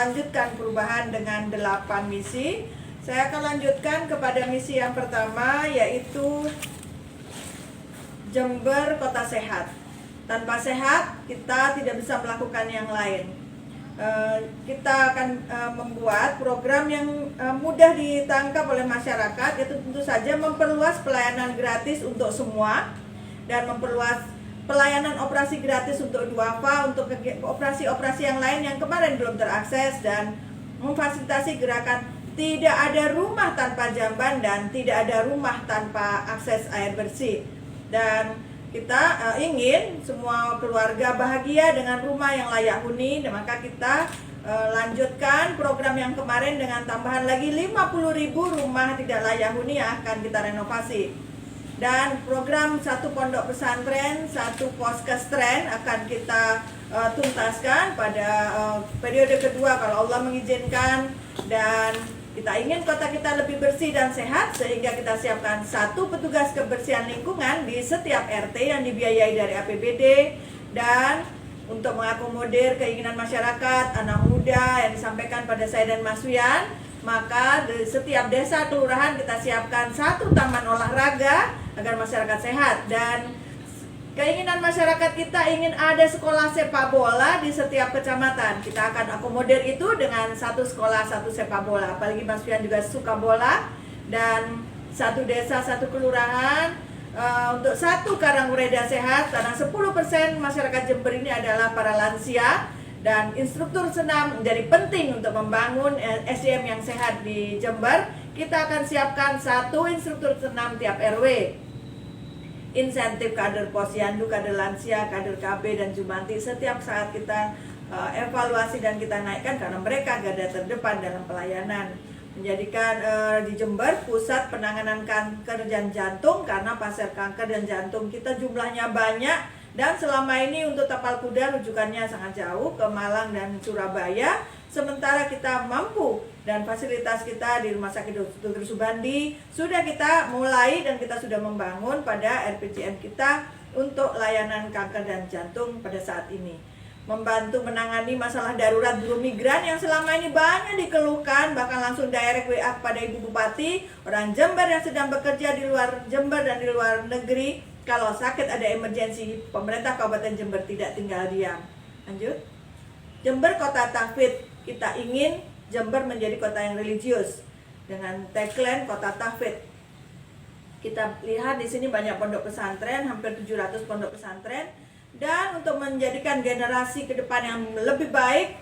melanjutkan perubahan dengan 8 misi. Saya akan lanjutkan kepada misi yang pertama, yaitu Jember Kota Sehat. Tanpa sehat, kita tidak bisa melakukan yang lain. Kita akan membuat program yang mudah ditangkap oleh masyarakat, yaitu tentu saja memperluas pelayanan gratis untuk semua dan memperluas pelayanan operasi gratis untuk duafa, untuk operasi-operasi yang lain yang kemarin belum terakses, dan memfasilitasi gerakan tidak ada rumah tanpa jamban dan tidak ada rumah tanpa akses air bersih. Dan kita ingin semua keluarga bahagia dengan rumah yang layak huni, dan maka kita lanjutkan program yang kemarin dengan tambahan lagi 50.000 rumah tidak layak huni yang akan kita renovasi. Dan program 1 pondok pesantren, 1 poskestren akan kita tuntaskan pada periode kedua kalau Allah mengizinkan. Dan kita ingin kota kita lebih bersih dan sehat, sehingga kita siapkan 1 petugas kebersihan lingkungan di setiap RT yang dibiayai dari APBD. Dan untuk mengakomodir keinginan masyarakat, anak muda yang disampaikan pada saya dan Mas Wian, maka di setiap desa kelurahan kita siapkan 1 taman olahraga agar masyarakat sehat. Dan keinginan masyarakat kita ingin ada sekolah sepak bola di setiap kecamatan. Kita akan akomodir itu dengan 1 sekolah 1 sepak bola. Apalagi Mas Fian juga suka bola. Dan 1 desa 1 kelurahan untuk 1 Karangureda sehat, karena 10% masyarakat Jember ini adalah para lansia. Dan instruktur senam menjadi penting untuk membangun SDM yang sehat di Jember. Kita akan siapkan 1 instruktur senam tiap RW. Insentif kader posyandu, kader lansia, kader KB dan Jumanti setiap saat kita evaluasi dan kita naikkan, karena mereka garda terdepan dalam pelayanan. Menjadikan di Jember pusat penanganan kanker dan jantung, karena pasien kanker dan jantung kita jumlahnya banyak, dan selama ini untuk tapal kuda rujukannya sangat jauh ke Malang dan Surabaya. Sementara kita mampu dan fasilitas kita di Rumah Sakit Dr. Subandi sudah kita mulai dan kita sudah membangun pada RPJM kita untuk layanan kanker dan jantung pada saat ini. Membantu menangani masalah darurat buruh migran yang selama ini banyak dikeluhkan, bahkan langsung direct WA kepada Ibu Bupati, orang Jember yang sedang bekerja di luar Jember dan di luar negeri. Kalau sakit ada emergensi, pemerintah Kabupaten Jember tidak tinggal diam. Lanjut. Jember Kota Tahfidz. Kita ingin Jember menjadi kota yang religius dengan tagline Kota Tahfidz. Kita lihat di sini banyak pondok pesantren, hampir 700 pondok pesantren. Dan untuk menjadikan generasi ke depan yang lebih baik,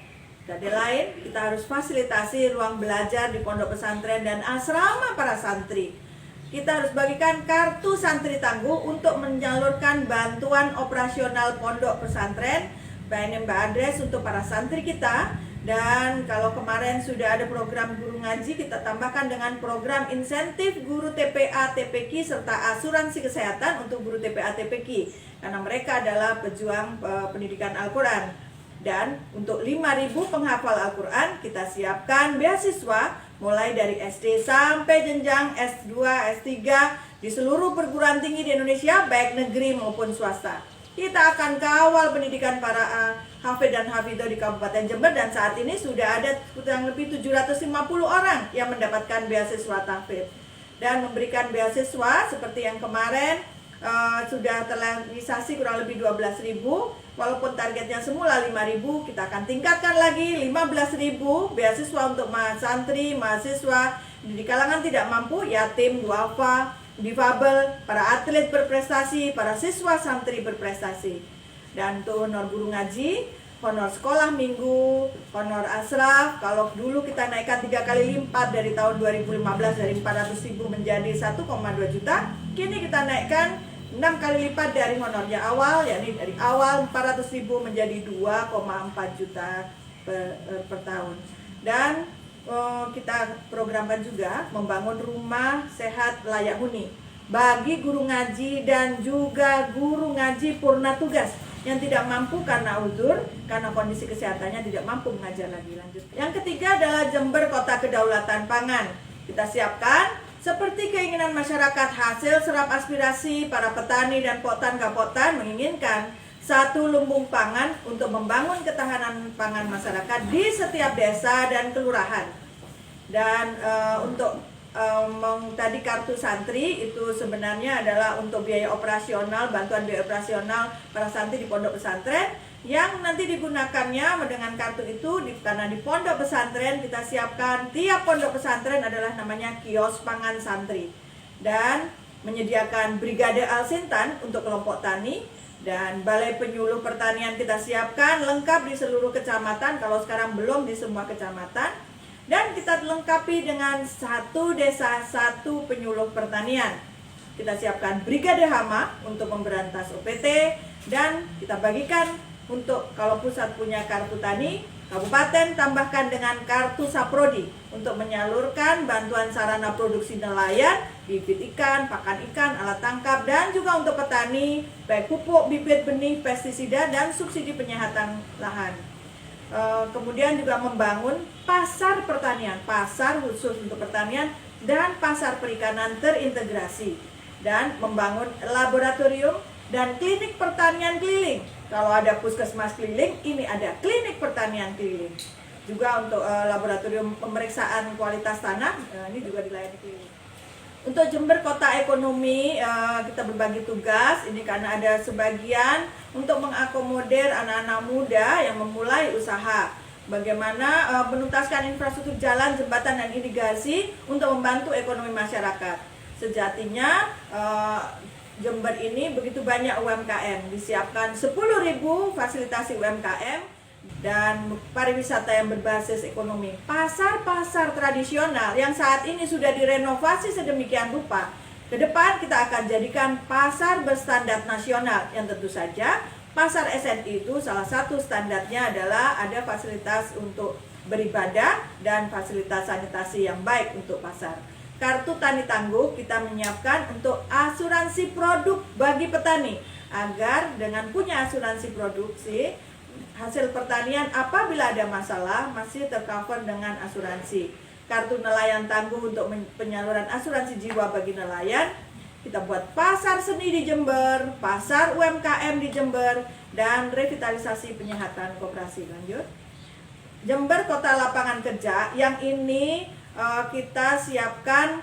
dari lain kita harus fasilitasi ruang belajar di pondok pesantren dan asrama para santri. Kita harus bagikan kartu santri tangguh untuk menyalurkan bantuan operasional pondok pesantren, by address untuk para santri kita. Dan kalau kemarin sudah ada program guru ngaji, kita tambahkan dengan program insentif guru TPA TPQ serta asuransi kesehatan untuk guru TPA TPQ, karena mereka adalah pejuang pendidikan Al-Quran. Dan untuk 5.000 penghafal Al-Quran kita siapkan beasiswa mulai dari SD sampai jenjang S2, S3 di seluruh perguruan tinggi di Indonesia, baik negeri maupun swasta. Kita akan kawal pendidikan para hafid dan hafidah di Kabupaten Jember, dan saat ini sudah ada kurang lebih 750 orang yang mendapatkan beasiswa tahfidz. Dan memberikan beasiswa seperti yang kemarin sudah terrealisasi kurang lebih 12.000, walaupun targetnya semula 5.000, kita akan tingkatkan lagi 15.000 beasiswa untuk santri, mahasiswa di kalangan tidak mampu, yatim, duafa, difabel, para atlet berprestasi, para siswa santri berprestasi. Dan untuk honor guru ngaji, honor sekolah minggu, honor asraf, kalau dulu kita naikkan 3 kali lipat dari tahun 2015 dari 400.000 menjadi 1,2 juta, kini kita naikkan 6 kali lipat dari honornya awal, yakni dari awal 400.000 menjadi 2,4 juta per tahun. Dan kita programkan juga membangun rumah sehat layak huni bagi guru ngaji dan juga guru ngaji purna tugas yang tidak mampu karena uzur, karena kondisi kesehatannya tidak mampu mengajar lagi. Lanjut. Yang ketiga adalah Jember Kota Kedaulatan Pangan. Kita siapkan seperti keinginan masyarakat, hasil serap aspirasi para petani dan potan kapotan menginginkan satu lumbung pangan untuk membangun ketahanan pangan masyarakat di setiap desa dan kelurahan. Dan untuk tadi kartu santri itu sebenarnya adalah untuk biaya operasional, bantuan biaya operasional para santri di pondok pesantren, yang nanti digunakannya dengan kartu itu karena di pondok pesantren kita siapkan, tiap pondok pesantren adalah namanya kios pangan santri, dan menyediakan brigade Al-Sintan untuk kelompok tani, dan balai penyuluh pertanian kita siapkan lengkap di seluruh kecamatan, kalau sekarang belum di semua kecamatan, dan kita lengkapi dengan satu desa satu penyuluh pertanian. Kita siapkan brigade hama untuk memberantas OPT, dan kita bagikan untuk kalau pusat punya kartu tani, kabupaten tambahkan dengan kartu saprodi untuk menyalurkan bantuan sarana produksi nelayan, bibit ikan, pakan ikan, alat tangkap, dan juga untuk petani baik pupuk, bibit benih, pestisida, dan subsidi penyehatan lahan. Kemudian juga membangun pasar pertanian, pasar khusus untuk pertanian, dan pasar perikanan terintegrasi, dan membangun laboratorium dan klinik pertanian keliling. Kalau ada puskesmas keliling, ini ada klinik pertanian keliling. Juga untuk laboratorium pemeriksaan kualitas tanah, ini juga dilayani keliling. Untuk Jember Kota Ekonomi, kita berbagi tugas, ini karena ada sebagian untuk mengakomodir anak-anak muda yang memulai usaha. Bagaimana menuntaskan infrastruktur jalan, jembatan, dan irigasi untuk membantu ekonomi masyarakat. Sejatinya Jember ini begitu banyak UMKM, disiapkan 10.000 fasilitasi UMKM dan pariwisata yang berbasis ekonomi. Pasar-pasar tradisional yang saat ini sudah direnovasi sedemikian rupa, ke depan kita akan jadikan pasar berstandar nasional, yang tentu saja pasar SNI itu salah satu standarnya adalah ada fasilitas untuk beribadah dan fasilitas sanitasi yang baik untuk pasar. Kartu Tani Tangguh kita menyiapkan untuk asuransi produk bagi petani, agar dengan punya asuransi produksi hasil pertanian apabila ada masalah masih tercover dengan asuransi. Kartu Nelayan Tangguh untuk penyaluran asuransi jiwa bagi nelayan. Kita buat pasar seni di Jember, pasar UMKM di Jember, dan revitalisasi penyehatan koperasi. Lanjut. Jember Kota Lapangan Kerja, yang ini kita siapkan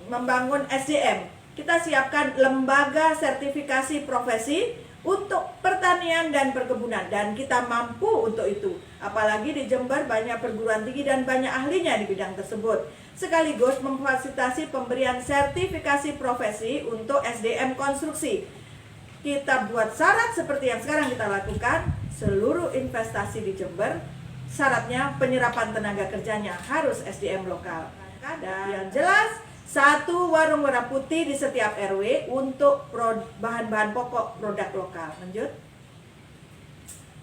membangun SDM. Kita siapkan lembaga sertifikasi profesi untuk pertanian dan perkebunan, dan kita mampu untuk itu. Apalagi di Jember banyak perguruan tinggi dan banyak ahlinya di bidang tersebut. Sekaligus memfasilitasi pemberian sertifikasi profesi untuk SDM konstruksi. Kita buat syarat seperti yang sekarang kita lakukan, seluruh investasi di Jember syaratnya penyerapan tenaga kerjanya harus SDM lokal. Dan yang jelas, satu warung merah putih di setiap RW untuk bahan-bahan pokok produk lokal. Lanjut.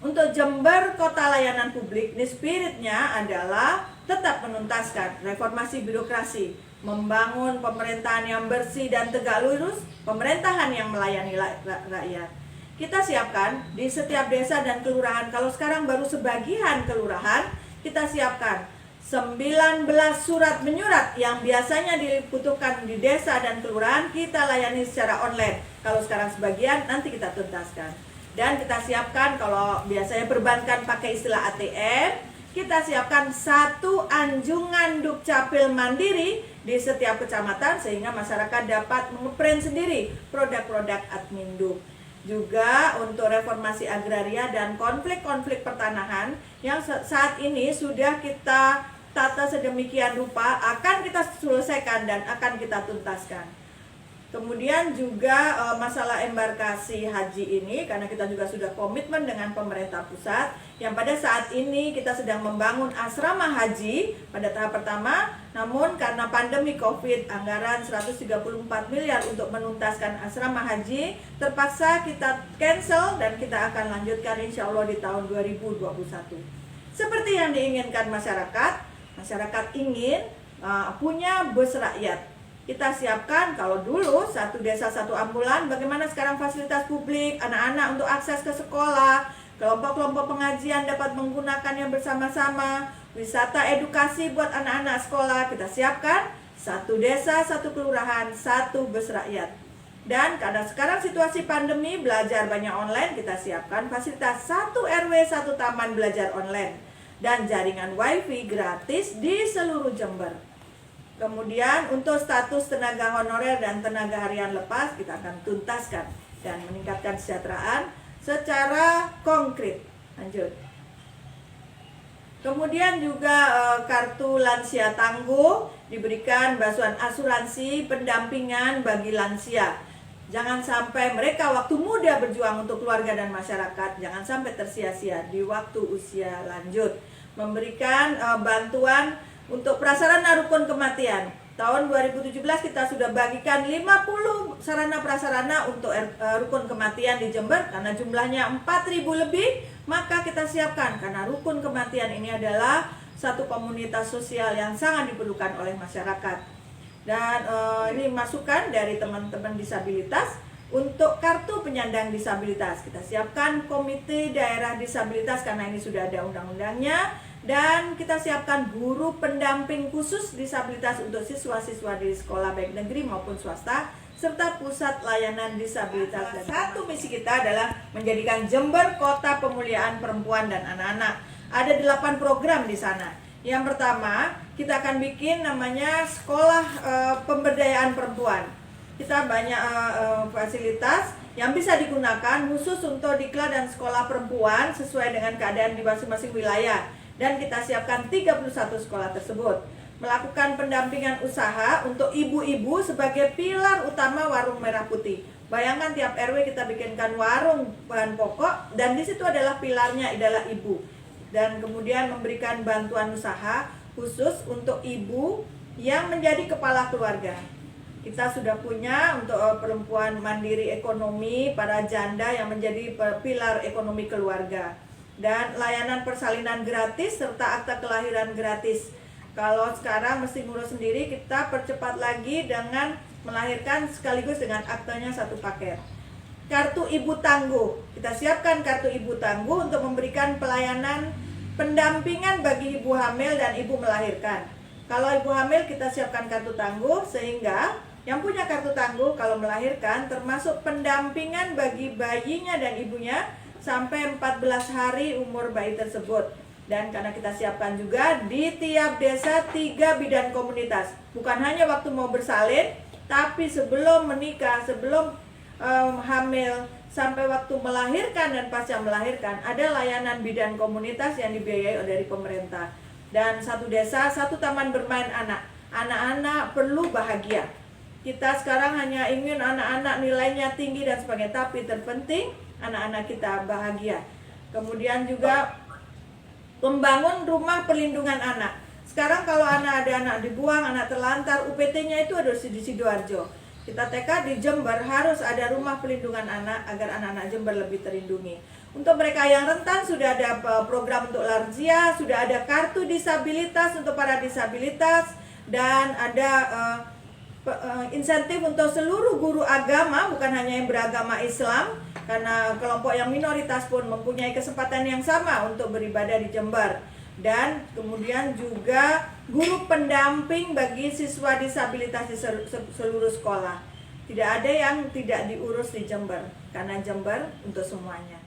Untuk Jember Kota Layanan Publik, ini spiritnya adalah tetap menuntaskan reformasi birokrasi, membangun pemerintahan yang bersih dan tegak lurus, pemerintahan yang melayani rakyat. Kita siapkan di setiap desa dan kelurahan, kalau sekarang baru sebagian kelurahan, kita siapkan 19 surat menyurat yang biasanya dibutuhkan di desa dan kelurahan, kita layani secara online. Kalau sekarang sebagian, nanti kita tuntaskan. Dan kita siapkan, kalau biasanya perbankan pakai istilah ATM, kita siapkan satu anjungan Dukcapil mandiri di setiap kecamatan, sehingga masyarakat dapat mengeprint sendiri produk-produk Adminduk. Juga untuk reformasi agraria dan konflik-konflik pertanahan yang saat ini sudah kita tata sedemikian rupa, akan kita selesaikan dan akan kita tuntaskan. Kemudian juga masalah embarkasi haji ini, karena kita juga sudah komitmen dengan pemerintah pusat, yang pada saat ini kita sedang membangun asrama haji pada tahap pertama, namun karena pandemi COVID, anggaran 134 miliar untuk menuntaskan asrama haji terpaksa kita cancel, dan kita akan lanjutkan insya Allah di tahun 2021. Seperti yang diinginkan masyarakat ingin punya bus rakyat. Kita siapkan, kalau dulu satu desa satu ambulan, bagaimana sekarang fasilitas publik, anak-anak untuk akses ke sekolah, kelompok-kelompok pengajian dapat menggunakannya bersama-sama, wisata edukasi buat anak-anak sekolah. Kita siapkan satu desa, satu kelurahan, satu bus rakyat. Dan karena sekarang situasi pandemi, belajar banyak online, kita siapkan fasilitas 1 RW 1 taman belajar online dan jaringan wifi gratis di seluruh Jember. Kemudian untuk status tenaga honorer dan tenaga harian lepas kita akan tuntaskan dan meningkatkan kesejahteraan secara konkret. Lanjut. Kemudian juga kartu lansia tangguh, diberikan bantuan asuransi pendampingan bagi lansia. Jangan sampai mereka waktu muda berjuang untuk keluarga dan masyarakat, jangan sampai tersia-sia di waktu usia lanjut. Memberikan bantuan untuk prasarana rukun kematian. Tahun 2017 kita sudah bagikan 50 sarana prasarana untuk rukun kematian di Jember. Karena jumlahnya 4.000 lebih, maka kita siapkan. Karena rukun kematian ini adalah satu komunitas sosial yang sangat diperlukan oleh masyarakat. Dan ini masukan dari teman-teman disabilitas untuk kartu penyandang disabilitas. Kita siapkan komite daerah disabilitas karena ini sudah ada undang-undangnya. Dan kita siapkan guru pendamping khusus disabilitas untuk siswa-siswa di sekolah baik negeri maupun swasta, serta pusat layanan disabilitas. Dan satu misi kita adalah menjadikan Jember kota pemuliaan perempuan dan anak-anak. Ada 8 program di sana. Yang pertama, kita akan bikin namanya sekolah pemberdayaan perempuan. Kita banyak fasilitas yang bisa digunakan khusus untuk diklat dan sekolah perempuan sesuai dengan keadaan di masing-masing wilayah. Dan kita siapkan 31 sekolah tersebut. Melakukan pendampingan usaha untuk ibu-ibu sebagai pilar utama warung merah putih. Bayangkan tiap RW kita bikinkan warung bahan pokok dan di situ adalah pilarnya adalah ibu. Dan kemudian memberikan bantuan usaha khusus untuk ibu yang menjadi kepala keluarga. Kita sudah punya untuk perempuan mandiri ekonomi, para janda yang menjadi pilar ekonomi keluarga. Dan layanan persalinan gratis serta akta kelahiran gratis. Kalau sekarang mesti ngurus sendiri, kita percepat lagi dengan melahirkan sekaligus dengan aktanya satu paket. Kartu ibu tangguh, kita siapkan kartu ibu tangguh untuk memberikan pelayanan pendampingan bagi ibu hamil dan ibu melahirkan. Kalau ibu hamil kita siapkan kartu tangguh sehingga yang punya kartu tangguh kalau melahirkan termasuk pendampingan bagi bayinya dan ibunya sampai 14 hari umur bayi tersebut. Dan karena kita siapkan juga di tiap desa 3 bidan komunitas. Bukan hanya waktu mau bersalin, tapi sebelum menikah, sebelum hamil, sampai waktu melahirkan dan pasca melahirkan, ada layanan bidan komunitas yang dibiayai dari pemerintah. Dan satu desa, satu taman bermain anak. Anak-anak perlu bahagia. Kita sekarang hanya ingin anak-anak nilainya tinggi dan sebagainya, tapi terpenting anak-anak kita bahagia. Kemudian juga membangun rumah perlindungan anak. Sekarang kalau ada anak dibuang, anak terlantar, UPT-nya itu ada di Sidoarjo. Kita tekad di Jember harus ada rumah perlindungan anak agar anak-anak Jember lebih terlindungi. Untuk mereka yang rentan sudah ada program untuk lansia, sudah ada kartu disabilitas untuk para disabilitas, dan ada insentif untuk seluruh guru agama, bukan hanya yang beragama Islam, karena kelompok yang minoritas pun mempunyai kesempatan yang sama untuk beribadah di Jember. Dan kemudian juga guru pendamping bagi siswa disabilitas di seluruh sekolah. Tidak ada yang tidak diurus di Jember, karena Jember untuk semuanya.